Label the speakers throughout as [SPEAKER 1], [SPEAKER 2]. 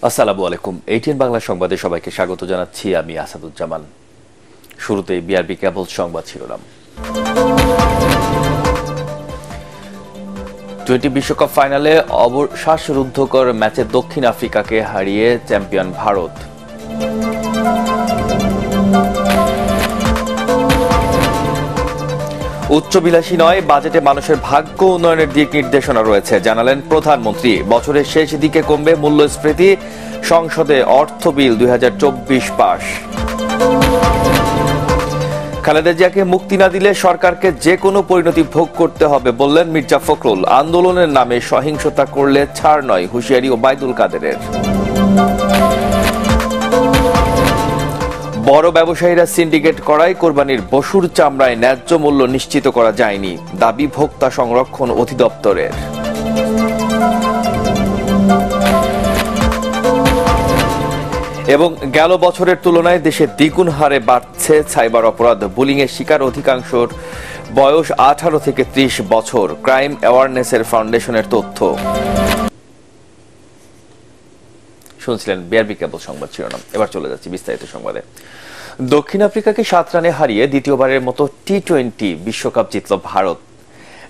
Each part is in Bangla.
[SPEAKER 1] আসসালামু আলাইকুম। ATN বাংলা সংবাদে সবাইকে স্বাগত জানাচ্ছি। আমি আসাদুজ্জামান। শুরুতেই বিআরবি কেবল সংবাদ শিরোনাম। টি-20 বিশ্বকাপ ফাইনালে শ্বাসরুদ্ধকর ম্যাচে দক্ষিণ আফ্রিকাকে হারিয়ে চ্যাম্পিয়ন ভারত। উচ্চবিলাসী নয়, বাজেটে মানুষের ভাগ্য উন্নয়নের দিক নির্দেশনা রয়েছে, জানালেন প্রধানমন্ত্রী। বছরের শেষ দিকে কমবে মূল্যস্ফীতি, সংসদে অর্থ বিল 2024 পাস। খালেদা জিয়াকে মুক্তি না দিলে সরকারকে যে কোনো পরিণতি ভোগ করতে হবে, বললেন মির্জা ফখরুল। আন্দোলনের নামে সহিংসতা করলে ছাড় নয়, হুঁশিয়ারি ওবায়দুল কাদেরের। বড় ব্যবসায়ীরা সিন্ডিকেট করায় কোরবানির পশুর চামড়ায় ন্যায্য মূল্য নিশ্চিত করা যায়নি, দাবি ভোক্তা সংরক্ষণ অধিদপ্তরের। এবং গেল বছরের তুলনায় দেশে দ্বিগুণ হারে বাড়ছে সাইবার অপরাধ। বুলিংয়ের শিকার অধিকাংশর বয়স 18 থেকে 30 বছর, ক্রাইম অ্যাওয়ারনেসের ফাউন্ডেশনের তথ্য। শুনছিলেন বিআরবি কেবল সংবাদ শিরোনাম। এবার চলে যাচ্ছি বিস্তারিত সংবাদে। দক্ষিণ আফ্রিকাকে 7 রানে হারিয়ে দ্বিতীয়বারের মতো টি-20 বিশ্বকাপ জিতল ভারত।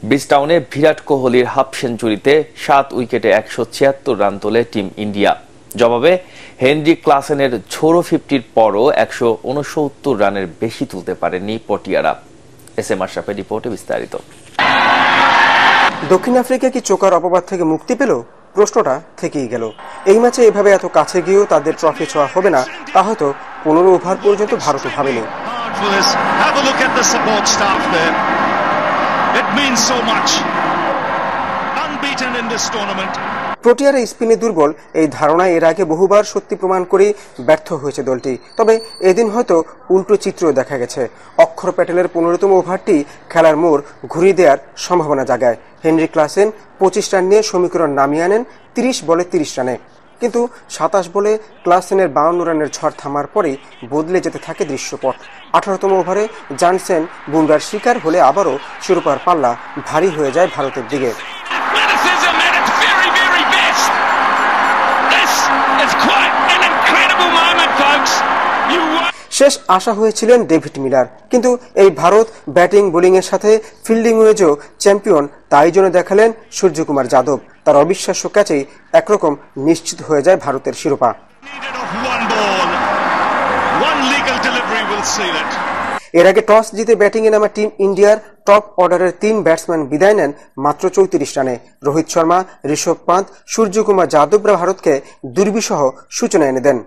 [SPEAKER 1] ব্রিজটাউনে বিরাট কোহলির হাফ সেঞ্চুরিতে 7 উইকেটে 176 রান তোলে টিম ইন্ডিয়া। জবাবে হেনরিক ক্লাসেনের ঝোড়ো 50-র পরও 169 রানের বেশি তুলতে পারেননি পটিয়ারা। SM আশরাফের রিপোর্টে বিস্তারিত।
[SPEAKER 2] দক্ষিণ আফ্রিকা কি চোকার অপবাদ থেকে মুক্তি পেল? প্রশ্নটা থেকেই গেল। এই ম্যাচে এভাবে এত কাছে গিয়েও তাদের ট্রফি ছোঁয়া হবে না, তা হয়তো 15 ওভার পর্যন্ত ভারতও ভাবেনি। প্রোটিয়ারা স্পিনে দুর্বল, এই ধারণা এর আগে বহুবার সত্যি প্রমাণ করে ব্যর্থ হয়েছে দলটি। তবে এদিন হয়তো উল্টো চিত্র দেখা গেছে। অক্ষর প্যাটেলের 15তম ওভারটি খেলার মোড় ঘুরিয়ে দেওয়ার সম্ভাবনা জাগায়। হেনরি ক্লাসেন 25 রান নিয়ে সমীকরণ নামিয়ে আনেন 30 বলে 30 রানে। কিন্তু 27 বলে ক্লাসেনের 52 রানের ঝড় থামার পরেই বদলে যেতে থাকে দৃশ্যপট। 18তম ওভারে জানসেন বুমরার শিকার হলে আবারও শিরোপার পাল্লা ভারী হয়ে যায় ভারতের দিকে। শেষ আশা হয়েছিলেন ডেভিড মিলার, কিন্তু এই ভারত ব্যাটিং বোলিং এর সাথে ফিল্ডিং ওয়েজও চ্যাম্পিয়ন, তাই জন্য দেখালেন সূর্যকুমার যাদব। তার অবিশ্বাস্য ক্যাচেই একরকম নিশ্চিত হয়ে যায় ভারতের শিরোপা। এর আগে টস জিতে ব্যাটিং এ নামা টিম ইন্ডিয়ার টপ অর্ডারের 3 ব্যাটসম্যান বিদায় নেন মাত্র 34 রানে। রোহিত শর্মা, ঋষভ পান্ত, সূর্যকুমার যাদবরা ভারতকে দুর্বিষহ সূচনা এনে দেন।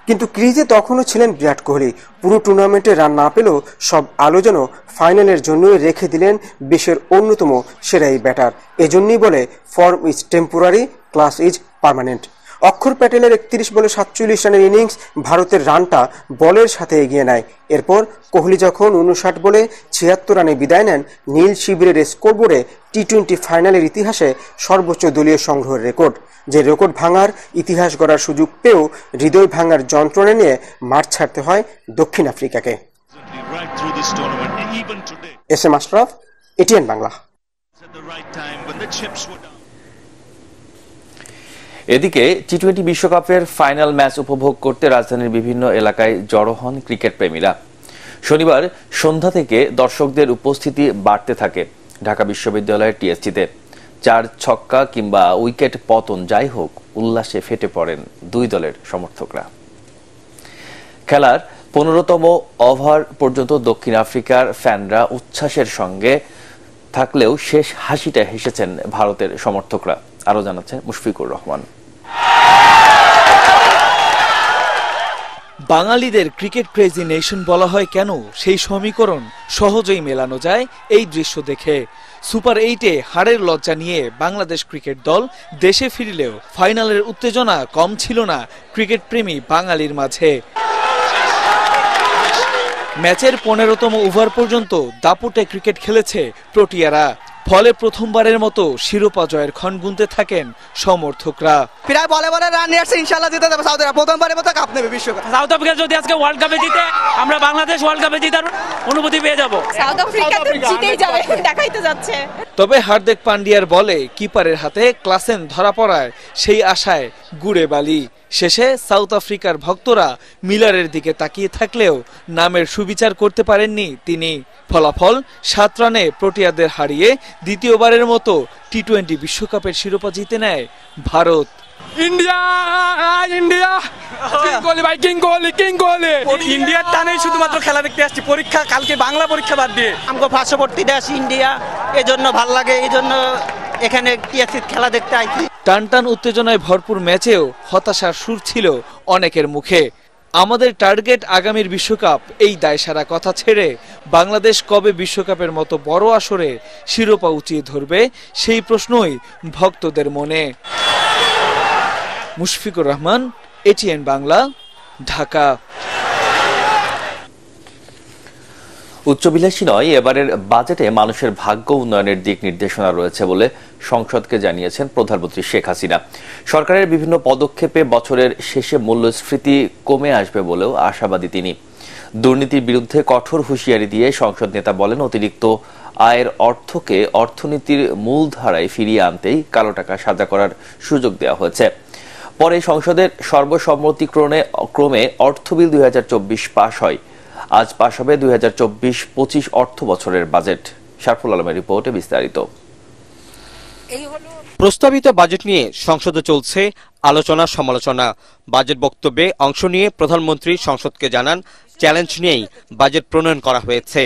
[SPEAKER 2] কিন্তু ক্রিজে তখনও ছিলেন বিরাট কোহলি। পুরো টুর্নামেন্টে রান না পেলেও সব আলো যেন ফাইনালের জন্যই রেখে দিলেন বিশ্বের অন্যতম সেরা এই ব্যাটার। এজন্যই বলে form is temporary, class is permanent. অক্ষর প্যাটেলের 31 বলে 47 রানের ইনিংস ভারতের রানটা বলের সাথে এগিয়ে নেয়। এরপর কোহলি যখন 59 বলে 76 রানে বিদায় নেন, নীল শিবিরের স্কোরবোর্ডে টি-20 ফাইনালের ইতিহাসে সর্বোচ্চ দলীয় সংগ্রহের রেকর্ড। যে রেকর্ড ভাঙার ইতিহাস গড়ার সুযোগ পেয়েও হৃদয় ভাঙার যন্ত্রণা নিয়ে মাঠ ছাড়তে হয় দক্ষিণ আফ্রিকাকে। SM Ashraf, ATN Bangla.
[SPEAKER 1] এদিকে টি-20 বিশ্বকাপের ফাইনাল ম্যাচ উপভোগ করতে রাজধানীর বিভিন্ন এলাকায় জড়ো হন ক্রিকেট প্রেমীরা। শনিবার সন্ধ্যা থেকে দর্শকদের উপস্থিতি বাড়তে থাকে ঢাকা বিশ্ববিদ্যালয়ের টিএসসিতে। 4 ছক্কা কিংবা উইকেট পতন যাই হোক, উল্লাসে ফেটে পড়েন দুই দলের সমর্থকরা। খেলার 15তম ওভার পর্যন্ত দক্ষিণ আফ্রিকার ফ্যানরা উচ্ছ্বাসের সঙ্গে থাকলেও শেষ হাসিটা হেসেছেন ভারতের সমর্থকরা। আরো জানাচ্ছেন মুশফিকুর রহমান।
[SPEAKER 3] বাঙালিদের ক্রিকেট ক্রেজি নেশন বলা হয় কেন, সেই সমীকরণ সহজেই মেলানো যায় এই দৃশ্য দেখে। সুপার 8-এ হারের লজ্জা নিয়ে বাংলাদেশ ক্রিকেট দল দেশে ফিরলেও ফাইনালের উত্তেজনা কম ছিল না ক্রিকেট প্রেমী বাঙালির মাঝে। ম্যাচের 15তম ওভার পর্যন্ত দাপুটে ক্রিকেট খেলেছে প্রোটিয়ারা। ফলে প্রথমবারের মতো শিরোপা জয়ের ক্ষণ গুনতে থাকেন সমর্থকরা।
[SPEAKER 4] প্রায় বলে বলে রান নিয়ে আসছে, ইনশাআল্লাহ জিতে যাবে সাউথ আফ্রিকা, প্রথমবারের মতো কাপ নেবে বিশ্বকাপ।
[SPEAKER 5] সাউথ আফ্রিকা যদি আজকে ওয়ার্ল্ড কাপে জিতে, আমরা বাংলাদেশ ওয়ার্ল্ড কাপে জিতার অনুভূতি পেয়ে যাব।
[SPEAKER 6] সাউথ আফ্রিকা তো জিতেই যাবে, দেখাইতে যাচ্ছে।
[SPEAKER 3] তবে হার্দিক পান্ডিয়ার বলে কিপারের হাতে ক্লাসেন ধরা পড়ায় সেই আশায় গুড়ে বালি। শেষে সাউথ আফ্রিকার ভক্তরা মিলারের দিকে তাকিয়ে থাকলেও নামের সুবিচার করতে পারেননি তিনি। ফলাফল 7 রানে প্রোটিয়াদের হারিয়ে দ্বিতীয়বারের মতো টি-20 বিশ্বকাপের শিরোপা জিতে নেয় Bharat.
[SPEAKER 7] India India king Kohli ভাই, কিং কোহলি, কিং কোহলি।
[SPEAKER 4] ইন্ডিয়ার টানেই শুধুমাত্র খেলা দেখতে আসছি, পরীক্ষা কালকে বাংলা পরীক্ষা বাদ দিয়ে।
[SPEAKER 8] আমাকে পার্শ্ববর্তী দেশ ইন্ডিয়া, এজন্য ভাল লাগে, এজন্য এখানে খেলা দেখতে আইছি।
[SPEAKER 3] টানটান উত্তেজনায় ভরপুর ম্যাচেও হতাশার সুর ছিল অনেকের মুখে। আমাদের টার্গেট আগামীর বিশ্বকাপ, এই দায়সারা কথা ছেড়ে বাংলাদেশ কবে বিশ্বকাপের মতো বড় আসরে শিরোপা উঁচিয়ে ধরবে, সেই প্রশ্নই ভক্তদের মনে। মুশফিকুর রহমান, এটিএন বাংলা, ঢাকা।
[SPEAKER 1] উচ্চবিলাসী নয়, এবারের বাজেটে মানুষের ভাগ্য উন্নয়নের দিক নির্দেশনা রয়েছে বলে সংসদকে জানিয়েছেন প্রধানমন্ত্রী শেখ হাসিনা। সরকারের বিভিন্ন পদক্ষেপে বছরের শেষে মূল্যস্ফীতি কমে আসবে বলেও আশাবাদী তিনি। দুর্নীতির বিরুদ্ধে কঠোর হুঁশিয়ারি দিয়ে সংসদ নেতা বলেন, অতিরিক্ত আয়ের অর্থকে অর্থনীতির মূলধারায় ফিরিয়ে আনতেই কালো টাকা সাদা করার সুযোগ দেওয়া হয়েছে। পরে সংসদের সর্বসম্মতিক্রমে অর্থ বিল 2024 পাশ হয়। আজ পাশ হবে 2024-25 অর্থ বছরের বাজেট। শারফুল আলমের রিপোর্টে বিস্তারিত।
[SPEAKER 9] প্রস্তাবিত বাজেট নিয়ে সংসদে চলছে আলোচনা সমালোচনা। বাজেট বক্তব্যে অংশ নিয়ে প্রধানমন্ত্রী সংসদকে জানান, চ্যালেঞ্জ নিয়েই বাজেট প্রণয়ন করা হয়েছে।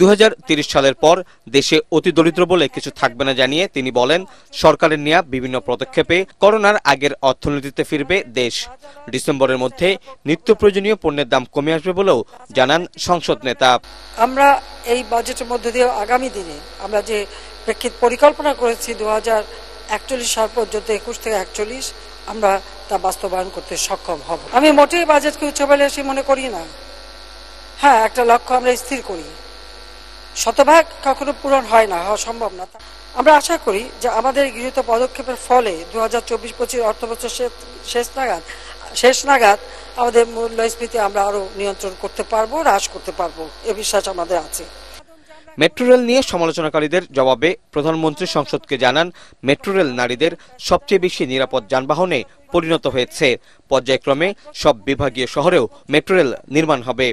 [SPEAKER 9] 2030 সালের পর দেশে অতি দরিদ্র বলে কিছু থাকবে না জানিয়ে তিনি বলেন, সরকারের নেওয়া বিভিন্ন পদক্ষেপে করোনার আগের অর্থনীতিতে ফিরবে দেশ। ডিসেম্বরের মধ্যে নিত্য প্রয়োজনীয় পণ্যের দাম কমে আসবে বলেও জানান সংসদ নেতা।
[SPEAKER 10] আমরা এই বাজেটের মধ্যে দিয়ে আগামী দিনে আমরা যে প্রেক্ষিত পরিকল্পনা করেছি 2041 সাল পর্যন্ত 21 থেকে 41 আমরা তা বাস্তবায়ন করতে সক্ষম হব। আমি মোটেই বাজেটকে উচ্চাভিলাষী মনে করি না। হ্যাঁ, একটা লক্ষ্য আমরা স্থির করি, শতভাগ কখনো পূরণ হয় না, হওয়া সম্ভব না। আমরা আশা করি যে আমাদের গৃহীত পদক্ষেপের ফলে 2024-25 অর্থবছর শেষ নাগাদ আমাদের মূল্যস্ফীতি আমরা আরো নিয়ন্ত্রণ করতে পারবো, হ্রাস করতে পারবো, এ বিশ্বাস আমাদের আছে।
[SPEAKER 9] মেট্রো রেল নিয়ে সমালোচনাকারীদের জবাবে প্রধানমন্ত্রী সংসদকে জানান, মেট্রো রেল নারীদের সবচেয়ে বেশি নিরাপদ যানবাহনে পরিণত হয়েছে। পর্যায়ক্রমে সব বিভাগীয় শহরেও মেট্রো রেল নির্মাণ হবে।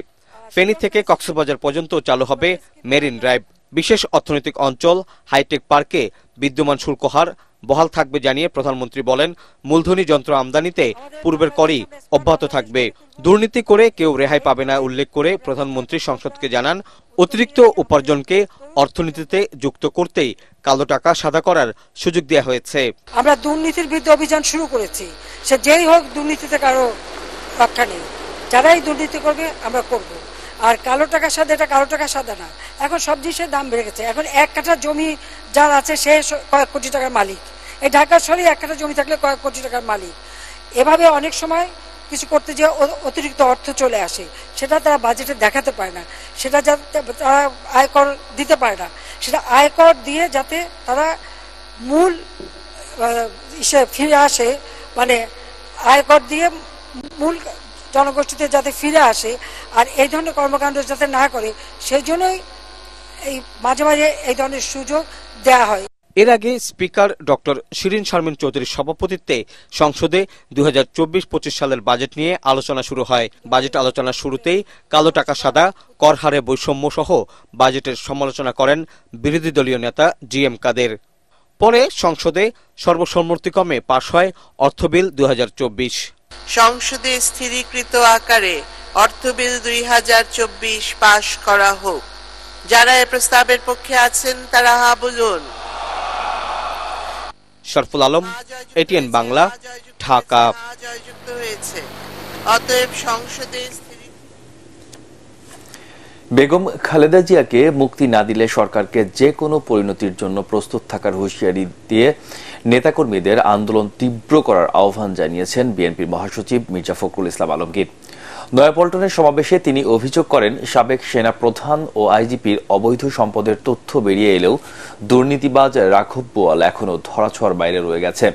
[SPEAKER 9] ফেনী থেকে কক্সবাজার পর্যন্ত চালু হবে মেরিন ড্রাইভ। বিশেষ অর্থনৈতিক অঞ্চল হাইটেক পার্কে বিদ্যমান শুল্ক হার বহাল থাকবে জানিয়ে প্রধানমন্ত্রী বলেন, মূলধনী যন্ত্র আমদানিতে পূর্বের করই অব্যাহত থাকবে। দুর্নীতি করে কেউ রেহাই পাবে না উল্লেখ করে প্রধানমন্ত্রী সংসদকে জানান, অতিরিক্ত উপার্জনকে অর্থনীতিতে যুক্ত করতেই কালো টাকা সাদা করার সুযোগ দেওয়া হয়েছে।
[SPEAKER 10] আমরা দুর্নীতির বিরুদ্ধে অভিযান শুরু করেছি। সে যেই হোক, দুর্নীতিতে কারো রক্ষা নেই। যারাই দুর্নীতি করবে আমরা করব। আর কালো টাকা সাদা, এটা কালো টাকা সাদা না। এখন সব জিনিসের দাম বেড়ে গেছে। এখন 1 কাঠা জমি যার আছে সে কয়েক কোটি টাকার মালিক। এই ঢাকা শহরে 1 কাঠা জমি থাকলে কয়েক কোটি টাকার মালিক। এভাবে অনেক সময় কিছু করতে যে অতিরিক্ত অর্থ চলে আসে, সেটা তারা বাজেটে দেখাতে পারে না, সেটা যাতে তারা আয়কর দিতে পারে না, সেটা আয়কর দিয়ে যাতে তারা মূল ফিরে আসে, মানে আয়কর দিয়ে মূল জনগোষ্ঠীতে যাতে ফিরে আসে, আর এই ধরনের কর্মকাণ্ড যাতে না করে, সেই জন্যই এই মাঝে মাঝে এই ধরনের সুযোগ দেয়া হয়।
[SPEAKER 9] এর আগে স্পিকার ডক্টর শিরিন শারমিন চৌধুরীর সভাপতিত্বে সংসদে 2024-25 সালের বাজেট নিয়ে আলোচনা শুরু হয়। বাজেট আলোচনার শুরুতেই কালো টাকা সাদা, কর হারে বৈষম্য সহ বাজেটের সমালোচনা করেন বিরোধী দলীয় নেতা GM কাদের। পরে সংসদে সর্বসম্মতিক্রমে পাশ হয় অর্থ বিল 2024।
[SPEAKER 11] সংসদে স্থিরীকৃত আকারে অর্থ বিল 2024 পাশ করা হোক। যারা এই প্রস্তাবের পক্ষে আছেন তারা হা বলুন।
[SPEAKER 9] শারফুল আলম, এটিএন বাংলা, ঢাকা।
[SPEAKER 11] অতএব সংসদে
[SPEAKER 1] বেগম খালেদা জিয়াকে মুক্তি না দিলে সরকারকে যে কোনো পরিণতির জন্য প্রস্তুত থাকার হুঁশিয়ারি দিয়ে নেতাকর্মীদের আন্দোলন তীব্র করার আহ্বান জানিয়েছেন বিএনপির মহাসচিব মির্জা ফখরুল ইসলাম আলমগীর। নয়াপল্টনের সমাবেশে তিনি অভিযোগ করেন সাবেক সেনা প্রধান ও আইজিপির অবৈধ সম্পদের তথ্য বেরিয়ে এলেও দুর্নীতিবাজ রাঘব বোয়াল এখনো ধরাছোঁয়ার বাইরে রয়ে গেছে।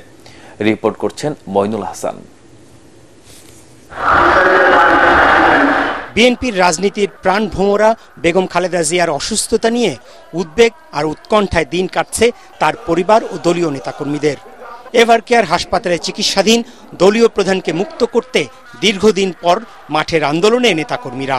[SPEAKER 1] রিপোর্ট করছেন মইনুল হাসান।
[SPEAKER 12] বিএনপির রাজনীতির প্রাণভোমরা বেগম খালেদা জিয়ার অসুস্থতা নিয়ে উদ্বেগ আর উৎকণ্ঠায় দিন কাটছে তার পরিবার ও দলীয় নেতাকর্মীদের। এভারকেয়ার হাসপাতালে চিকিৎসাধীন দলীয় প্রধানকে মুক্ত করতে দীর্ঘদিন পর মাঠের আন্দোলনে নেতাকর্মীরা।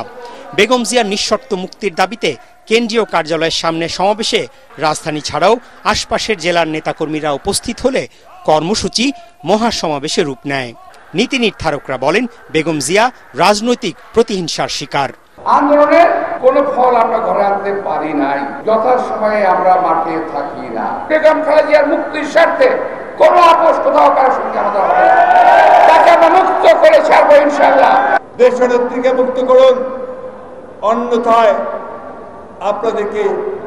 [SPEAKER 12] বেগম জিয়ার নিঃশর্ত মুক্তির দাবিতে কেন্দ্রীয় কার্যালয়ের সামনে সমাবেশে রাজধানী ছাড়াও আশপাশের জেলার নেতাকর্মীরা উপস্থিত হলে কর্মসূচি মহাসমাবেশে রূপ নেয়। নীতি নির্ধারকরা বলেন বেগম জিয়া রাজনৈতিক প্রতিহিংসার শিকার।
[SPEAKER 13] আন্দোলনের কোনো ফল আমরা ঘরে আনতে পারি নাই, যথাসময়ে আমরা মাঠে থাকি না। বেগম খালেদা জিয়ার মুক্তির স্বার্থে কোনো আপোষ কোথাও কারোর সঙ্গে আমাদের হবে না। তাকে আমরা মুক্ত করে ছাড়বো ইনশাআল্লাহ।
[SPEAKER 14] দেশনেত্রীকে মুক্ত করুন, অন্যথায় আপনাদেরকে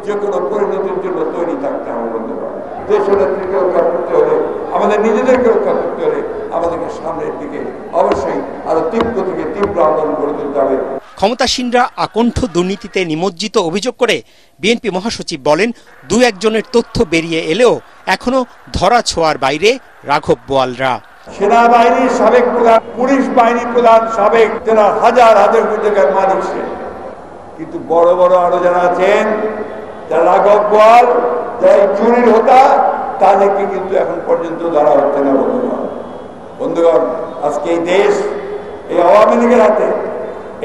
[SPEAKER 14] যে কোনো পরিণতির জন্য তৈরি থাকতে হবে। বন্ধুরা, দেশনেত্রীকে রক্ষা করতে হলে, আমাদের নিজেদেরকে রক্ষা করতে হলে আমাদেরকে সামনের দিকে অবশ্যই আরো তীব্র থেকে তীব্র আন্দোলন করে তুলতে হবে।
[SPEAKER 12] ক্ষমতাসীনরা আকণ্ঠ দুর্নীতিতে নিমজ্জিত অভিযোগ করে বিএনপি মহাসচিব বলেন, দু একজনের তথ্য বেরিয়ে এলেও এখনো ধরা ছোঁয়ার বাইরে রাঘব বোয়ালরা।
[SPEAKER 14] সেনাবাহিনীর সাবেক প্রধান, পুলিশ বাহিনী প্রধান সাবেক, যারা হাজার হাজার কোটি টাকার মালিক, কিন্তু বড় বড় আরো যারা আছেন, যারা রাঘব বোয়াল, যারা চুরির হোতা, তাদেরকে কিন্তু এখন পর্যন্ত ধরা হচ্ছে না। বন্ধুগণ, আজকে এই দেশ এই আওয়ামী লীগের হাতে,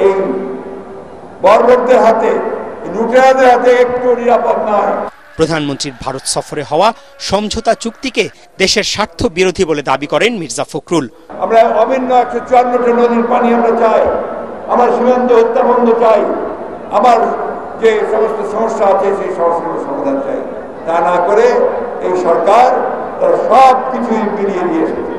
[SPEAKER 14] এই বর্বরদের হাতে, লুটেরাদের হাতে একটু নিরাপদ নয়।
[SPEAKER 12] প্রধানমন্ত্রীর ভারত সফরে হওয়া সমঝোতা চুক্তিকে দেশের স্বার্থ বিরোধী বলে দাবি করেন মির্জা ফখরুল।
[SPEAKER 14] আমরা অভিন্ন 154টি নদীর পানি আমরা চাই, আমার সীমান্ত হত্যা বন্ধ চাই, আমার যে সমস্ত সমস্যা আছে সেই সমস্যাগুলোর সমাধান চাই। তা না করে এই সরকার তার সব কিছুই বেরিয়ে দিয়ে এসেছে।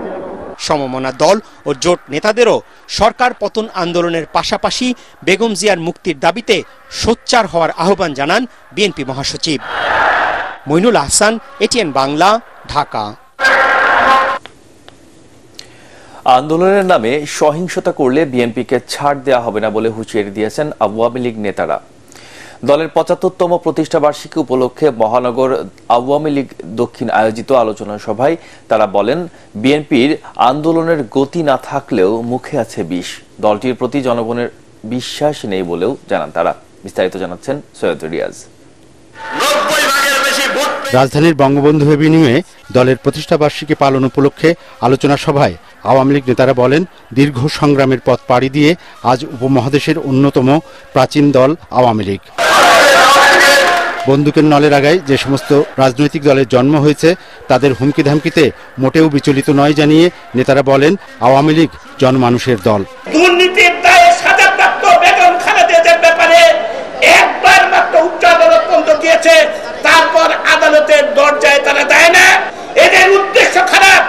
[SPEAKER 12] সমমনা দল ও জোট নেতাদেরও সরকার পতন আন্দোলনের পাশাপাশি বেগম জিয়ার মুক্তির দাবিতে সোচ্চার হওয়ার আহ্বান জানান বিএনপি মহাসচিব। মইনুল হাসান, এটিএন বাংলা, ঢাকা।
[SPEAKER 1] আন্দোলনের নামে সহিংসতা করলে বিএনপিকে ছাড় দেওয়া হবে না বলে হুঁশিয়ারি দিয়েছেন আওয়ামী লীগ নেতারা। দলের ৭৫তম প্রতিষ্ঠাবার্ষিকী উপলক্ষে মহানগর আওয়ামী লীগ দক্ষিণ আয়োজিত আলোচনা সভায় তারা বলেন, বিএনপির আন্দোলনের গতি না থাকলেও মুখে আছে বিষ। দলটির প্রতি জনগণের বিশ্বাস নেই বলেও জানান তারা। বিস্তারিত জানাচ্ছেন সৈয়দ রিয়াজ।
[SPEAKER 15] রাজধানীর বঙ্গবন্ধু এভিনিউয়ে দলের প্রতিষ্ঠাবার্ষিকী পালন উপলক্ষে আলোচনা সভায় আওয়ামী লীগ নেতারা বলেন, দীর্ঘ সংগ্রামের পথ পাড়ি দিয়ে আজ উপমহাদেশের অন্যতম প্রাচীন দল আওয়ামী লীগ। বন্দুকের নলের আগায় যে সমস্ত রাজনৈতিক দলের জন্ম হয়েছে তাদের হুমকি ধামকিতে মোটেও বিচলিত নয় জানিয়ে নেতারা বলেন, আওয়ামী লীগ জনমানুষের দল।
[SPEAKER 16] দুর্নীতির দায়ে সাজাপ্রাপ্ত বেগম খালেদা জিয়ার ব্যাপারে একবার মাত্র উচ্চ আদালত পর্যন্ত গিয়েছে, তারপর আদালতের দরজায় তারা দেয় না। এদের উদ্দেশ্য খারাপ।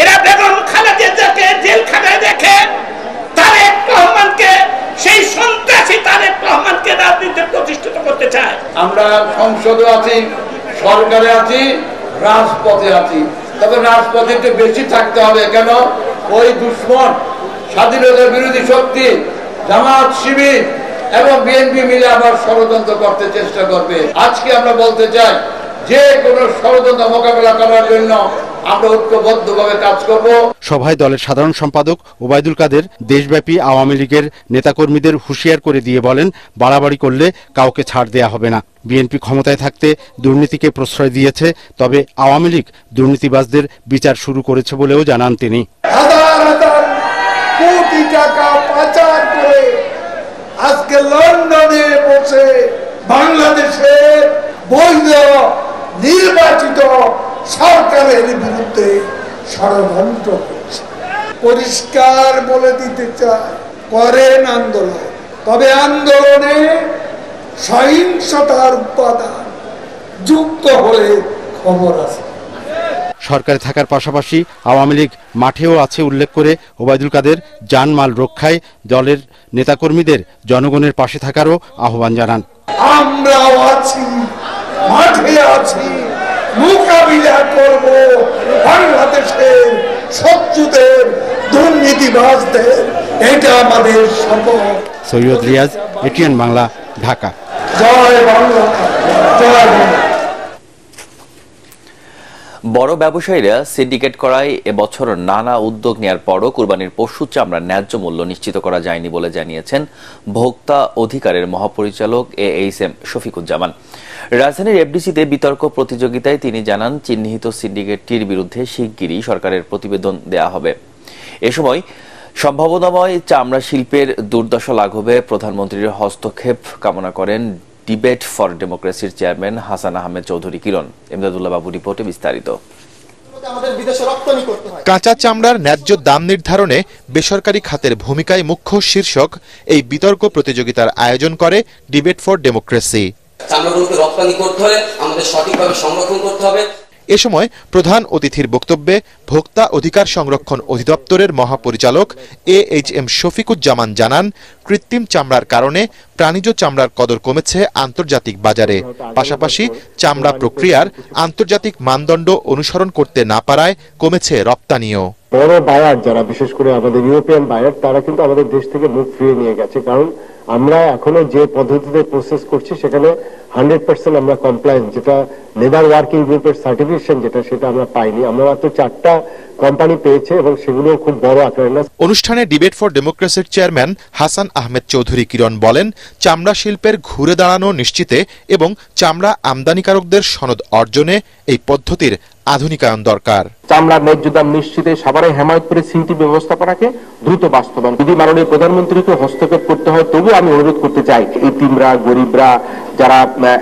[SPEAKER 16] এরা বেগম খালেদা জিয়াকে জেলখানায় দেখে তারেক রহমানকে, সেই সন্ত্রাসী তারেক রহমানকে রাজনীতিতে প্রতিষ্ঠিত করতে চায়।
[SPEAKER 13] আমরা সংসদে আছি, সরকারে আছি, রাজপথে আছি, তবে রাজপথে একটু বেশি থাকতে হবে। কেন? ওই দুশ্মন, স্বাধীনতা বিরোধী শক্তি, জামাত, শিবির এবং বিএনপি মিলে আবার ষড়যন্ত্র করতে চেষ্টা করবে। আজকে আমরা বলতে চাই, যে কোনো ষড়যন্ত্র মোকাবেলা করার জন্য আমরা ঐক্যবদ্ধভাবে কাজ করব।
[SPEAKER 15] সভায় দলের সাধারণ সম্পাদক ওবায়দুল কাদের দেশব্যাপী আওয়ামী লীগের নেতাকর্মীদের হুঁশিয়ার করে দিয়ে বলেন, বাড়াবাড়ি করলে কাউকে ছাড় দেয়া হবে না। বিএনপি ক্ষমতায় থাকতে দুর্নীতিকে প্রশ্রয় দিয়েছে, তবে আওয়ামী লীগ দুর্নীতিবাজদের বিচার শুরু করেছে বলেও জানান তিনি।
[SPEAKER 14] হাজার হাজার কোটি টাকা পাচার করে আজকে লন্ডনে বসে বাংলাদেশের বৈধ নির্বাচিত সরকারের বিরুদ্ধে ষড়যন্ত্র করছে। পরিষ্কার বলে দিতে চায়, করেন আন্দোলন, তবে আন্দোলনে সহিংসতার উপাদান যুক্ত হলে খবর আছে।
[SPEAKER 15] সরকারে থাকার পাশাপাশি আওয়ামী লীগ মাঠেও আছে উল্লেখ করে ওবায়দুল কাদের জানমাল রক্ষায় দলের নেতাকর্মীদের জনগণের পাশে থাকারও আহ্বান জানান।
[SPEAKER 14] আমরাও আছি, মাঠে আছি, মোকাবিলা করব বাংলাদেশের শত্রুদের, দুর্নীতিবাজদের, এটা আমাদের শপথ।
[SPEAKER 15] সৈয়দ রিয়াজ, এটিএন বাংলা, ঢাকা।
[SPEAKER 14] জয় বাংলা, জয় বাংলা।
[SPEAKER 1] বড় ব্যবসায়ীরা সিন্ডিকেট করায় এবছর নানা উদ্যোগ নেয়ার পরও কুরবানির পশু চামড়ার ন্যায্য মূল্য নিশ্চিত করা যায়নি বলে জানিয়েছেন ভোক্তা অধিকারের মহাপরিচালক AHM শফিকুজ্জামান। রাজধানীর এফডিসিতে বিতর্ক প্রতিযোগিতায় তিনি জানান, চিহ্নিত সিন্ডিকেটটির বিরুদ্ধে শিগগিরই সরকারের প্রতিবেদন দেয়া হবে। এ সময় সম্ভাবনাময় চামড়া শিল্পের দুর্দশা লাঘবে প্রধানমন্ত্রীর হস্তক্ষেপ কামনা করেন ডিবেট ফর ডেমোক্রেসির চেয়ারম্যান হাসান আহমেদ চৌধুরী কিরণ। ইমদাদুল্লাহ বাবু রিপোর্টে বিস্তারিত।
[SPEAKER 17] কাঁচা চামড়ার ন্যায্য দাম নির্ধারণে বেসরকারি খাতের ভূমিকায় মুখ্য শীর্ষক এই বিতর্ক প্রতিযোগিতার আয়োজন করে ডিবেট ফর ডেমোক্রেসি।
[SPEAKER 18] চামড়াগুলোকে রপ্তানি করতে হলে আমাদের সঠিকভাবে সংরক্ষণ করতে হবে।
[SPEAKER 17] এ সময় প্রধান অতিথির বক্তব্যে ভোক্তা অধিকার সংরক্ষণ অধিদপ্তরের মহাপরিচালক AHM শফিকুজ্জামান জানান, কৃত্রিম চামড়ার কারণে প্রাণীজ চামড়ার কদর কমেছে আন্তর্জাতিক বাজারে। পাশাপাশি চামড়া প্রক্রিয়ার আন্তর্জাতিক মানদণ্ড অনুসরণ করতে না পারায় কমেছে রপ্তানিও।
[SPEAKER 19] বড় বায়ার যারা, বিশেষ করে আমাদের ইউরোপিয়ান বায়ার, তারা কিন্তু আমাদের দেশ থেকে মুখ ফিরিয়ে নিয়ে গেছে। কারণ আমরা এখনো যে পদ্ধতিতে প্রসেস করছি সেখানে 100% আমরা কমপ্লায়েন্স, যেটা লেবার ওয়ার্কিং গ্রুপের সার্টিফিকেশন যেটা, সেটা আমরা পাইনি। আমরা মাত্র 4টা কোম্পানি পেয়েছে এবং সেগুলো খুব বড় আকারের না।
[SPEAKER 17] অনুষ্ঠানে ডিবেট ফর ডেমোক্রেসির চেয়ারম্যান হাসান আহমেদ চৌধুরী কিরণ বলেন, চামড়া শিল্পের ঘুরে দাঁড়ানো নিশ্চিতে এবং চামড়া আমদানিকারকদের সনদ অর্জনে এই পদ্ধতির আধুনিকায়ন দরকার।
[SPEAKER 20] চামড়ার ন্যায্য দাম নিশ্চিতে সবারই হেমায়ত করে সিনটি ব্যবস্থাপনাকে দ্রুত বাস্তবায়ন। যদি মাননীয় প্রধানমন্ত্রীকে হস্তক্ষেপ করতে হয়, তবু আমি অনুরোধ করতে চাই, এতিমরা, গরিবরা, যারা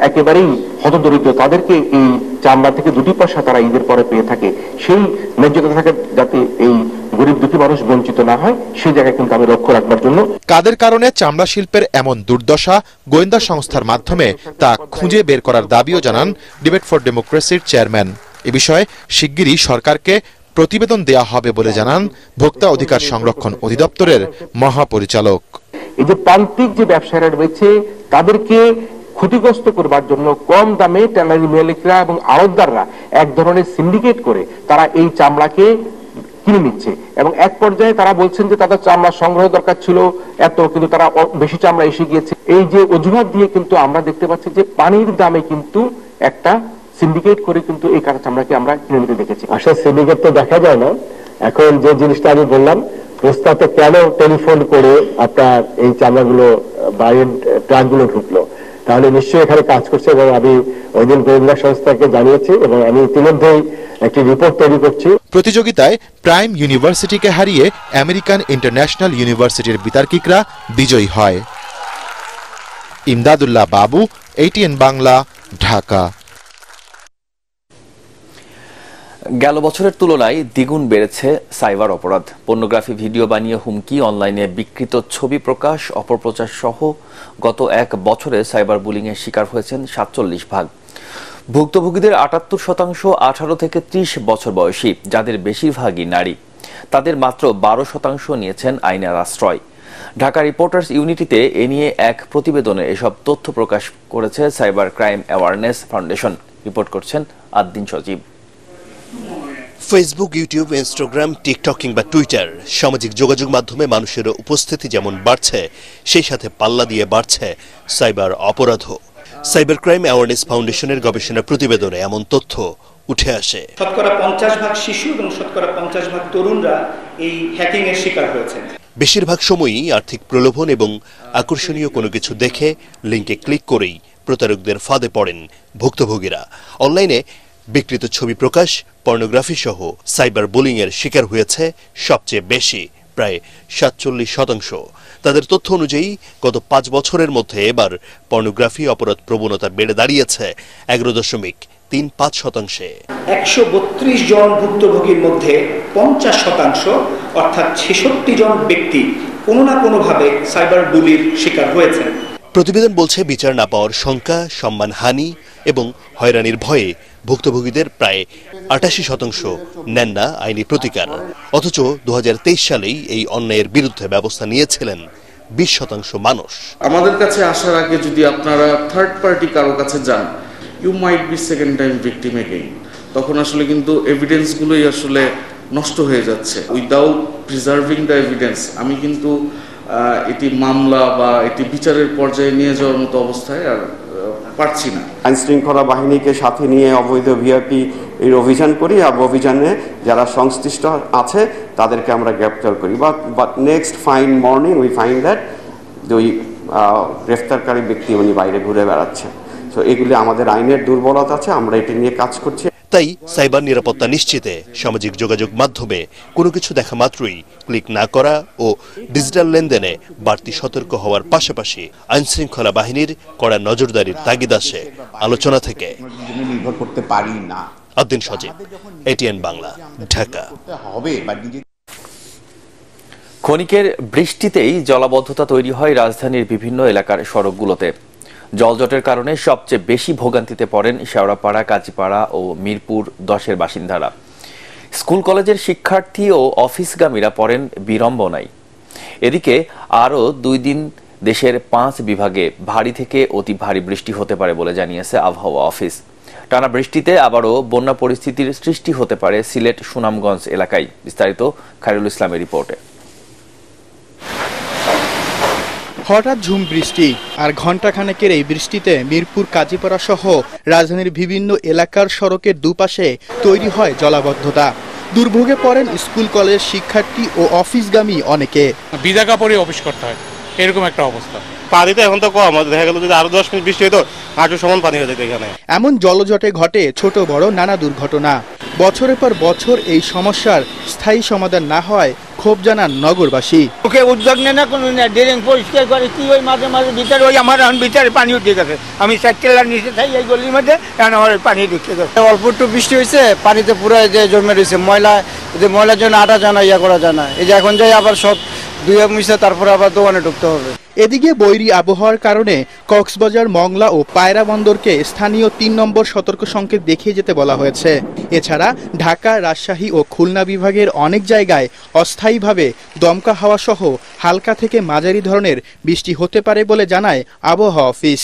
[SPEAKER 20] একেবারেই হতদরিদ্র, তাদেরকে এই চামড়া থেকে 2 পয়সা তারা ঈদের পরে পেয়ে থাকে, সেই ন্যায্যতা থাকে যাতে এই গরিব দুঃখী মানুষ বঞ্চিত না হয়, সেই জায়গায় কিন্তু আমি লক্ষ্য রাখবার জন্য।
[SPEAKER 17] কাদের কারণে চামড়া শিল্পের এমন দুর্দশা, গোয়েন্দা সংস্থার মাধ্যমে তা খুঁজে বের করার দাবিও জানান ডিবেট ফর ডেমোক্রেসির চেয়ারম্যান। এ বিষয়ে শিগগিরই সরকারকে প্রতিবেদন দেয়া হবে বলে জানান ভোক্তা অধিকার সংরক্ষণ অধিদপ্তরের মহাপরিচালক।
[SPEAKER 20] এই যে প্রান্তিক যে ব্যবসায়ীরা রয়েছে, তাদেরকে ক্ষতিগ্রস্ত করবার জন্য কম দামে ট্যানারি মালিকরা এবং আড়তদাররা এক ধরনের সিন্ডিকেট করে তারা এই চামড়াকে কিনে নিচ্ছে এবং এক পর্যায়ে তারা বলছেন যে তাদের চামড়া সংগ্রহ দরকার ছিল এত, কিন্তু তারা বেশি চামড়া এসে গিয়েছে। এই যে অজুহাত দিয়ে কিন্তু আমরা দেখতে পাচ্ছি যে পানির দামে কিন্তু একটা সিন্ডিকেট করে কিন্তু এই কাঁচা চামড়াকে আমরা কিনে নিতে দেখেছি।
[SPEAKER 19] আসলে সিন্ডিকেট তো দেখা যায় না। এখন যে জিনিসটা আমি বললাম, প্রস্তাবে কেন টেলিফোন করে আপনার এই চামড়াগুলো বাইরের ট্রাকগুলো ঢুকলো, তাহলে নিশ্চয়ই এখানে কাজ করছে এবং আমি ওই দিন গোয়েন্দা সংস্থাকে জানিয়েছি এবং আমি ইতিমধ্যেই একটি রিপোর্ট তৈরি করছি।
[SPEAKER 17] প্রতিযোগিতায় প্রাইম ইউনিভার্সিটিকে হারিয়ে আমেরিকান ইন্টারন্যাশনাল ইউনিভার্সিটির বিতার্কিকরা বিজয়ী হয়। ইমদাদুল্লাহ বাবু, ATN বাংলা, ঢাকা।
[SPEAKER 1] গেল বছরের তুলনায় দ্বিগুণ বেড়েছে সাইবার অপরাধ। পর্নোগ্রাফি ভিডিও বানিয়ে হুমকি, অনলাইনে বিকৃত ছবি প্রকাশ, অপপ্রচার সহ গত 1 বছরে সাইবার বুলিংয়ের শিকার হয়েছেন 47%। ভুক্তভোগীদের 78% 18 থেকে 30 বছর বয়সী, যাদের বেশিরভাগই নারী। তাদের মাত্র 12% নিয়েছেন আইনের আশ্রয়। ঢাকা রিপোর্টার্স ইউনিটিতে এ নিয়ে এক প্রতিবেদনে এসব তথ্য প্রকাশ করেছে cyber crime awareness foundation. Report করছেন আদ্দিন সজীব।
[SPEAKER 21] ফেসবুক, ইউটিউব, ইনস্টাগ্রাম, টিকটক কিংবা টুইটার সামাজিক যোগাযোগ মাধ্যমে মানুষের উপস্থিতি যেমন বাড়ছে, সেই সাথে পাল্লা দিয়ে বাড়ছে সাইবার অপরাধও। সাইবার ক্রাইম অ্যাওয়ারনেস ফাউন্ডেশনের গবেষণা প্রতিবেদনে এমন তথ্য উঠে আসে।
[SPEAKER 22] শতকরা 50% শিশু এবং শতকরা 50% তরুণরা এই হ্যাকিং এর শিকার হয়েছে।
[SPEAKER 21] বেশিরভাগ সময়ই আর্থিক প্রলোভন এবং আকর্ষণীয় কোনো কিছু দেখে লিঙ্কে ক্লিক করেই প্রতারকদের ফাঁদে পড়েন ভুক্তভোগীরা। অনলাইনে বিকৃত ছবি প্রকাশ, পর্নোগ্রাফি সহ সাইবার বুলিং এর শিকার হয়েছে সবচেয়ে বেশি, প্রায় 47%। তাদের তথ্য অনুযায়ী গত 5 বছরের মধ্যে এবার পর্নোগ্রাফি অপরাধ প্রবণতা বেড়ে দাঁড়িয়েছে 11.35%।
[SPEAKER 22] 132 জন ভুক্তভোগীর মধ্যে 50% অর্থাৎ 66 জন ব্যক্তি কোনো না কোনোভাবে সাইবার বুলির শিকার হয়েছেন।
[SPEAKER 21] প্রতিবেদন বলছে, বিচার না পাওয়ার শঙ্কা, সম্মানহানি এবং হয়রানির ভয়ে ভুক্তভোগীদের প্রায় 88% নেন না আইনি প্রতিকার। অথচ 2023 সালেই এই অন্যায়ের বিরুদ্ধে ব্যবস্থা নিয়েছিলেন 20% মানুষ।
[SPEAKER 23] আমাদের কাছে আসার আগে যদি আপনারা থার্ড পার্টি কারো কাছে যান, you might be second time victim again. তখন আসলে কিন্তু এভিডেন্সগুলোই আসলে নষ্ট হয়ে যাচ্ছে উইদাউট প্রিজার্ভিং দ্য এভিডেন্স। আমি কিন্তু এটি মামলা বা এটি বিচারের পর্যায়ে নিয়ে যাওয়ার মতো অবস্থায় আর পারছি না।
[SPEAKER 2] আইন শৃঙ্খলা বাহিনীকে সাথে নিয়ে অবৈধ ভিআইপি এর অভিযান করি, আর অভিযানে যারা সংশ্লিষ্ট আছে তাদেরকে আমরা গ্রেপ্তার করি। But next fine morning we find that ওই গ্রেফতারকারী ব্যক্তি উনি বাইরে ঘুরে বেড়াচ্ছে। তো এগুলি আমাদের আইনের দুর্বলতা আছে, আমরা এটি নিয়ে কাজ করছি।
[SPEAKER 21] তাই সাইবার নিরাপত্তা নিশ্চিতে সামাজিক যোগাযোগ মাধ্যমে কোনো কিছু দেখা মাত্রই ক্লিক না করা ও ডিজিটাল লেনদেনে বাড়তি সতর্ক হওয়ার পাশাপাশি আইনশৃঙ্খলা বাহিনীর কড়া নজরদারির তাগিদ আসে আলোচনা থেকে।
[SPEAKER 5] নির্ভর করতে পারি না।
[SPEAKER 21] আদ্দিন সজীব, এটিএন বাংলা, ঢাকা।
[SPEAKER 1] ক্ষণিকের বৃষ্টিতেই জলাবদ্ধতা তৈরি হয় রাজধানীর বিভিন্ন এলাকার সড়কগুলোতে। জলজটের কারণে সবচেয়ে বেশি ভোগান্তিতে পড়েন শেওড়াপাড়া, কাজীপাড়া ও মিরপুর 10-এর বাসিন্দারা। স্কুল কলেজের শিক্ষার্থী ও অফিসগামীরা পড়েন বিড়ম্বনায়। এদিকে আরও 2 দিন দেশের 5 বিভাগে ভারী থেকে অতি ভারী বৃষ্টি হতে পারে বলে জানিয়েছে আবহাওয়া অফিস। টানা বৃষ্টিতে আবারও বন্যা পরিস্থিতির সৃষ্টি হতে পারে সিলেট, সুনামগঞ্জ এলাকায়। বিস্তারিত খায়রুল ইসলামের রিপোর্টে।
[SPEAKER 6] হঠাৎ ঝুম বৃষ্টি আর ঘণ্টাখানেকের এই বৃষ্টিতে মিরপুর, কাজীপাড়া সহ রাজধানীর বিভিন্ন এলাকার সড়কের দুপাশে তৈরি হয় জলাবদ্ধতা। দুর্ভোগে পড়েন স্কুল কলেজ শিক্ষার্থী ও অফিসগামী অনেকে।
[SPEAKER 24] ভিজা কাপড়ে অফিস করতে হয়, এরকম একটা অবস্থা।
[SPEAKER 25] পানি তো এখন তো কম, দেখা গেল যদি আরো 10 মিনিট বৃষ্টি হতো হাঁটু সমান পানি হয়ে যেত এখানে।
[SPEAKER 6] এমন জলজটে ঘটে ছোট বড় নানা দুর্ঘটনা। বছরের পর বছর এই সমস্যার স্থায়ী সমাধান না হয় ক্ষোভ জানান নগরবাসী।
[SPEAKER 26] ওকে উদ্যোগ নেয় না, কোনো ড্রেন পরিষ্কার করে কি ওই মাঝে মাঝে ভিতরে ওই আমার এখন ভিতরে পানি উঠে গেছে। আমি সাইকেলের নিচে থাই এই গলির মধ্যে, এখন আমার পানি ঢুকে গেছে।
[SPEAKER 27] অল্প একটু বৃষ্টি হয়েছে, পানিতে পুরো যে জমে রয়েছে ময়লা, যে ময়লার জন্য আটা জানা ইয়া করা যায় না। এই যে এখন যাই আবার সব দুই মিশে তারপরে আবার দোকানে ঢুকতে হবে।
[SPEAKER 6] এদিকে বৈরী আবহাওয়ার কারণে কক্সবাজার, মংলা ও পায়রা বন্দরকে স্থানীয় 3 নম্বর সতর্ক সংকেত দেখিয়ে যেতে বলা হয়েছে। এছাড়া ঢাকা, রাজশাহী ও খুলনা বিভাগের অনেক জায়গায় অস্থায়ীভাবে দমকা হাওয়া সহ হালকা থেকে মাঝারি ধরনের বৃষ্টি হতে পারে বলে জানায় আবহাওয়া অফিস।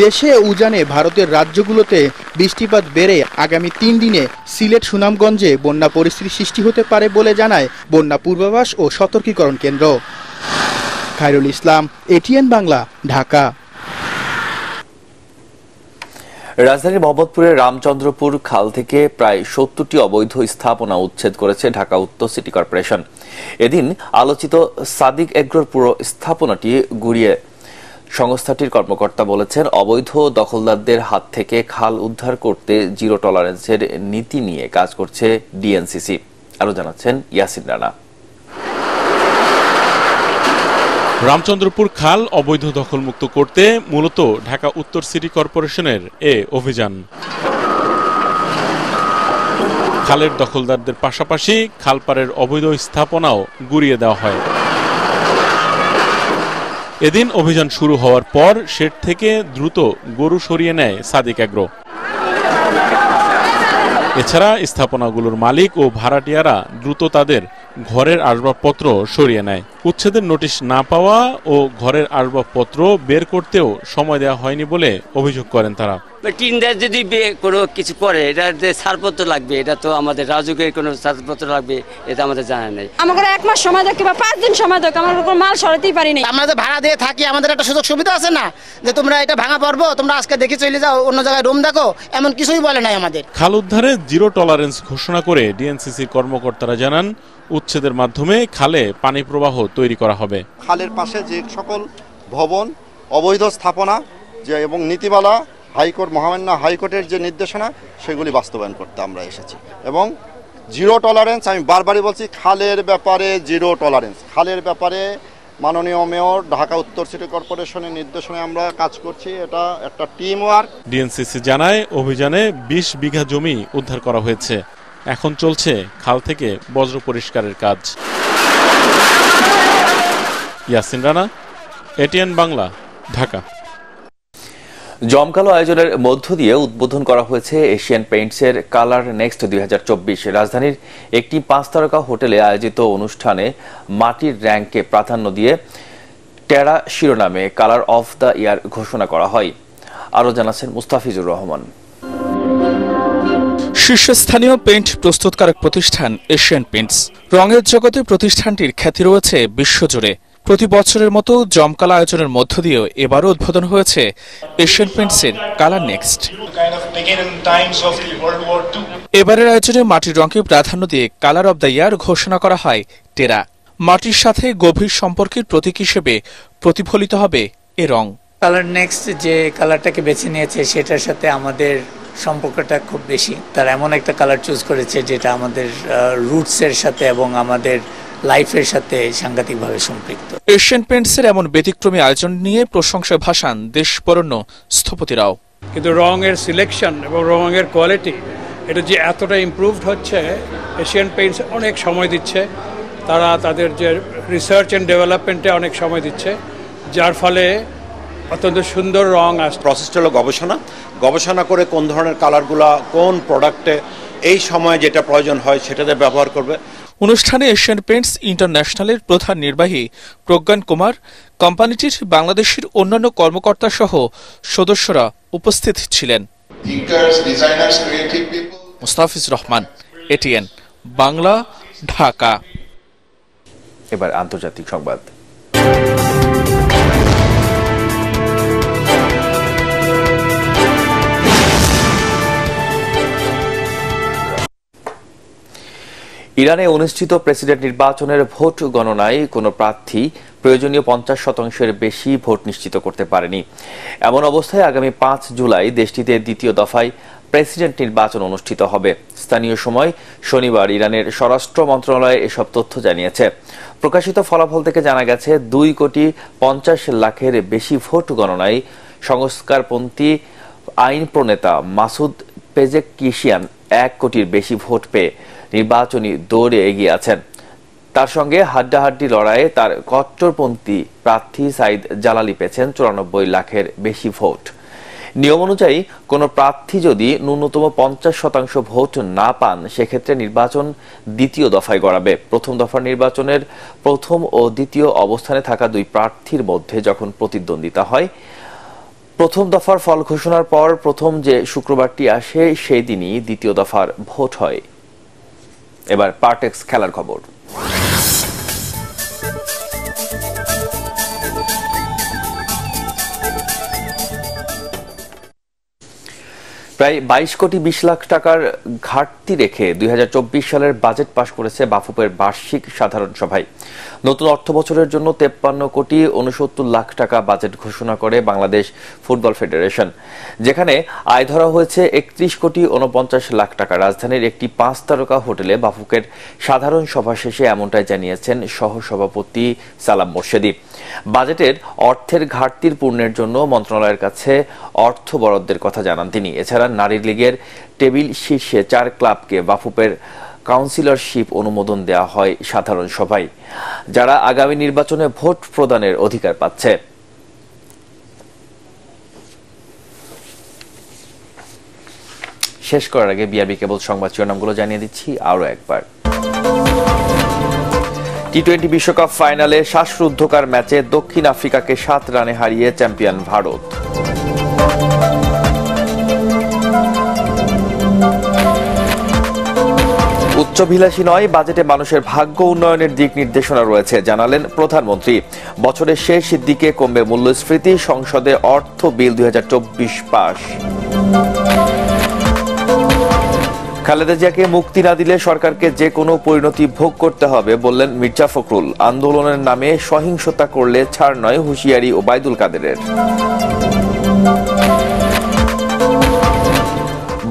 [SPEAKER 6] দেশে উজানে ভারতের রাজ্যগুলোতে বৃষ্টিপাত বেড়ে আগামী 3 দিনে সিলেট, সুনামগঞ্জে বন্যা পরিস্থিতি সৃষ্টি হতে পারে বলে জানায় বন্যা পূর্বাভাস ও সতর্কীকরণ কেন্দ্র। খায়রুল ইসলাম, এটিএন বাংলা, ঢাকা।
[SPEAKER 1] রাজধানীর মোহাম্মদপুরের রামচন্দ্রপুর খাল থেকে প্রায় 70টি অবৈধ স্থাপনা উচ্ছেদ করেছে ঢাকা উত্তর সিটি কর্পোরেশন। এদিন আলোচিত সাদিক এগ্রোর পুরো স্থাপনাটি ঘুরিয়ে সংস্থাটির কর্মকর্তা বলেছেন, অবৈধ দখলদারদের হাত থেকে খাল উদ্ধার করতে জিরো টলারেন্সের নীতি নিয়ে কাজ করছে ডিএনসিসি। আরো জানাচ্ছেন ইয়াসিন রানা।
[SPEAKER 28] রামচন্দ্রপুর খাল অবৈধ দখলমুক্ত করতে মূলত ঢাকা উত্তর সিটি কর্পোরেশনের অভিযান। খালের দখলদারদের পাশাপাশি খালপাড়ের অবৈধ স্থাপনাও গুড়িয়ে দেওয়া হয়। এদিন অভিযান শুরু হওয়ার পর শেড থেকে দ্রুত গরু সরিয়ে নেয় সাদিক এগ্রো। এছাড়া স্থাপনাগুলোর মালিক ও ভাড়াটিয়ারা দ্রুত তাদের ঘরের আসবাবপত্র সরিয়ে নেয়। উচ্ছেদের নোটিশ না পাওয়া ও ঘরের আসবাবপত্র বের করতেও সময় দেওয়া হয়নি বলে অভিযোগ করেন তারা।
[SPEAKER 29] টিনদার যদি কোনো কিছু করে, এটা যে ছাড়পত্র লাগবে, এটা তো আমাদের রাজুকের কোনো ছাড়পত্র লাগবে, এটা আমাদের জানা নেই।
[SPEAKER 30] আমাদের 1 মাস সময় দেয় কিংবা 5 দিন সময় দেয়, আমরা কোনো মাল সরাতেই পারি না।
[SPEAKER 26] আমরা যে ভাড়া দিয়ে থাকি, আমাদের একটা সুযোগ সুবিধা আছে না যে তোমরা এটা ভাঙা পারবো, তোমরা আজকে দেখে চলে যাও, অন্য জায়গায় রুম দেখো, এমন কিছুই বলে নাই আমাদের।
[SPEAKER 28] খাল উদ্ধারে জিরো টলারেন্স ঘোষণা করে ডিএনসিসির কর্মকর্তারা জানান, উচ্ছেদের মাধ্যমে খালে পানি প্রবাহ তৈরি করা হবে।
[SPEAKER 31] খালের পাশে যে সকল ভবন, অবৈধ স্থাপনা যে এবং নীতিমালা, হাইকোর্ট, মহামান্য হাইকোর্টের যে নির্দেশনা, সেগুলি বাস্তবায়ন করতে আমরা এসেছি। এবং জিরো টলারেন্স, আমি বারবারই বলছি, খালের ব্যাপারে জিরো টলারেন্স। খালের ব্যাপারে মাননীয় মেয়র, ঢাকা উত্তর সিটি কর্পোরেশনের নির্দেশনায় আমরা কাজ করছি। এটা একটা টিম ওয়ার্ক।
[SPEAKER 28] ডিএনসিসি জানায়, অভিযানে 20 বিঘা জমি উদ্ধার করা হয়েছে। এখন চলছে খাল থেকে বজ্র পরিষ্কারের কাজ। ইয়াসিন রানা, এটিএন বাংলা, ঢাকা।
[SPEAKER 1] জমকালো আয়োজনের মধ্য দিয়ে উদ্বোধন করা হয়েছে এশিয়ান পেইন্টসের কালার নেক্সট 2024। রাজধানীর একটি 5 তারকা হোটেলে আয়োজিত অনুষ্ঠানে মাটির রঙকে প্রাধান্য দিয়ে টেরা শিরোনামে কালার অফ দ্য ইয়ার ঘোষণা করা হয়। আরো জানাচ্ছেন মুস্তাফিজুর রহমান।
[SPEAKER 6] শীর্ষস্থানীয় পেইন্ট প্রস্তুতকারক প্রতিষ্ঠান এশিয়ান পেইন্টস। রঙের জগতে প্রতিষ্ঠানটির খ্যাতি রয়েছে বিশ্বজুড়ে। প্রতি বছরের মতো জমকালো আয়োজনের মধ্য দিয়েও এবারও উদ্বোধন হয়েছে এশিয়ান পেইন্টসের কালার নেক্সট। এবারের আয়োজনে মাটির রঙকে প্রাধান্য দিয়ে কালার অব দ্য ইয়ার ঘোষণা করা হয় টেরা। মাটির সাথে গভীর সম্পর্কের প্রতীক হিসেবে প্রতিফলিত হবে এ রং।
[SPEAKER 3] কালার নেক্সট যে কালারটাকে বেছে নিয়েছে সেটার সাথে আমাদের সম্পর্কটা খুব বেশি। তারা এমন একটা কালার চুজ করেছে যেটা আমাদের রুটসের সাথে এবং আমাদের লাইফের সাথে সাংঘাতিকভাবে সম্পৃক্ত।
[SPEAKER 6] এশিয়ান পেইন্টসের এমন ব্যতিক্রমী আয়োজন নিয়ে প্রশংসায় ভাসান দেশবরেণ্য স্থপতিরাও।
[SPEAKER 24] কিন্তু রঙের সিলেকশন এবং রঙের কোয়ালিটি এটা যে এতটা ইমপ্রুভড হচ্ছে, এশিয়ান পেইন্টস অনেক সময় দিচ্ছে। তারা তাদের যে রিসার্চ অ্যান্ড ডেভেলপমেন্টে অনেক সময় দিচ্ছে, যার ফলে অত্যন্ত সুন্দর রং আসছে।
[SPEAKER 4] প্রসেসটা হলো গবেষণা করে কোন ধরনের কালারগুলা কোন প্রোডাক্টে এই সময় যেটা প্রয়োজন হয় সেটাতে ব্যবহার করবে।
[SPEAKER 6] অনুষ্ঠানে এশিয়ান পেইন্টস ইন্টারন্যাশনালের প্রধান নির্বাহী প্রজ্ঞান কুমার, কোম্পানিটির বাংলাদেশের অন্যান্য কর্মকর্তা সহ সদস্যরা উপস্থিত ছিলেন। মুস্তাফিজ রহমান, এটিএন বাংলা, ঢাকা।
[SPEAKER 1] এবার আন্তর্জাতিক সংবাদ। ইরানে অনুষ্ঠিত প্রেসিডেন্ট নির্বাচনের ভোট গণনায় কোনো প্রার্থী প্রয়োজনীয় 50% বেশি ভোট নিশ্চিত করতে পারেনি। এমন অবস্থায় আগামী 5 জুলাই দেশটিতে দ্বিতীয় দফায় প্রেসিডেন্ট নির্বাচন অনুষ্ঠিত হবে। স্থানীয় সময় শনিবার ইরানের স্বরাষ্ট্র মন্ত্রণালয় এসব তথ্য জানিয়েছে। প্রকাশিত ফলাফল থেকে জানা গেছে 2,50,00,000-এর বেশি ভোট গণনায় সংস্কারপন্থী আইন প্রণেতা মাসুদ পেজেককিশিয়ান 1 কোটির বেশি ভোট পেয়ে নির্বাচনী দৌড়ে এগিয়ে আছেন। তার সঙ্গে হাড্ডাহাড্ডি লড়াইয়ে তার কট্টরপন্থী প্রার্থী সাইদ জালালি পেয়েছেন 94 লাখের বেশি ভোট। নিয়ম অনুযায়ী কোনো প্রার্থী যদি ন্যূনতম 50% ভোট না পান, সেক্ষেত্রে নির্বাচন দ্বিতীয় দফায় গড়াবে। প্রথম দফার নির্বাচনের প্রথম ও দ্বিতীয় অবস্থানে থাকা 2 প্রার্থীর মধ্যে যখন প্রতিদ্বন্দ্বিতা হয়, প্রথম দফার ফল ঘোষণার পর প্রথম যে শুক্রবারটি আসে সেই দিনই দ্বিতীয় দফার ভোট হয়। এবার পার্টেক্স খেলার খবর। প্রায় 22 কোটি 20 লাখ টাকার ঘাটতি রেখে 2024 সালের বাজেট পাশ করেছে বাফুফের বার্ষিক সাধারণ সভায়। নতুন অর্থ বছরের জন্য 53 কোটি 69 লাখ টাকা বাজেট ঘোষণা করে বাংলাদেশ ফুটবল ফেডারেশন, যেখানে আয় ধরা হয়েছে 31 কোটি 49 লাখ টাকা। রাজধানীর একটি 5 তারকা হোটেলে বাফুফের সাধারণ সভা শেষে এমনটাই জানিয়েছেন সহসভাপতি সালাম মোর্শেদি। বাজেটের অর্থের ঘাটতির পূরণের জন্য মন্ত্রণালয়ের কাছে অর্থ বরাদ্দের কথা জানান তিনি। এছাড়া নারী লীগের টেবিল শীর্ষে 4 ক্লাবকে বাফুফের কাউন্সিলরশিপ অনুমোদন দেওয়া হয় সাধারণ সভায়, যারা আগামী নির্বাচনে ভোট প্রদানের অধিকার পাচ্ছে। শেষ করার আগে বিআরবি কেবল সংবাদ শিরোনামগুলো জানিয়ে দিচ্ছি আরও একবার। টি-20 বিশ্বকাপ ফাইনালে শ্বাসরুদ্ধকর ম্যাচে দক্ষিণ আফ্রিকাকে 7 রানে হারিয়ে চ্যাম্পিয়ন ভারত। উচ্চভিলাষী নয়, বাজেটে মানুষের ভাগ্য উন্নয়নের দিক নির্দেশনা রয়েছে, জানালেন প্রধানমন্ত্রী। বছরের শেষ দিকে কমবে মূল্যস্ফীতি, সংসদে অর্থ বিল 2024 পাস। খালেদা জিয়াকে মুক্তি না দিলে সরকারকে যে কোনো পরিণতি ভোগ করতে হবে বললেন মির্জা ফখরুল। আন্দোলনের নামে সহিংসতা করলে ছাড় নয়, হুঁশিয়ারি ওবায়দুল কাদেরের।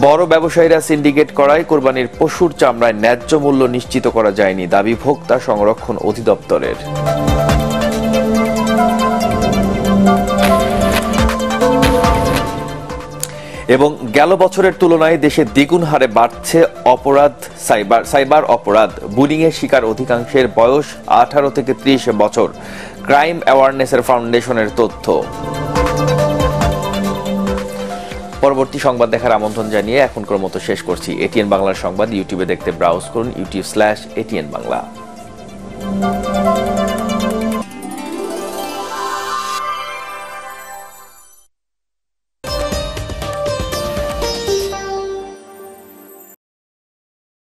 [SPEAKER 1] বড় ব্যবসায়ীরা সিন্ডিকেট করায় কোরবানির পশুর চামড়ায় ন্যায্য মূল্য নিশ্চিত করা যায়নি, দাবি ভোক্তা সংরক্ষণ অধিদপ্তরের। এবং গেল বছরের তুলনায় দেশে দ্বিগুণ হারে বাড়ছে অপরাধ, সাইবার অপরাধ। বুলিংয়ের শিকার অধিকাংশের বয়স 18 থেকে 30 বছর, ক্রাইম অ্যাওয়ারনেসের ফাউন্ডেশনের তথ্য। পরবর্তী সংবাদ দেখার আমন্ত্রণ জানিয়ে এখনকার মতো শেষ করছি। এটিএন বাংলার সংবাদ ইউটিউবে দেখতে ব্রাউজ করুন youtube/ATN বাংলা।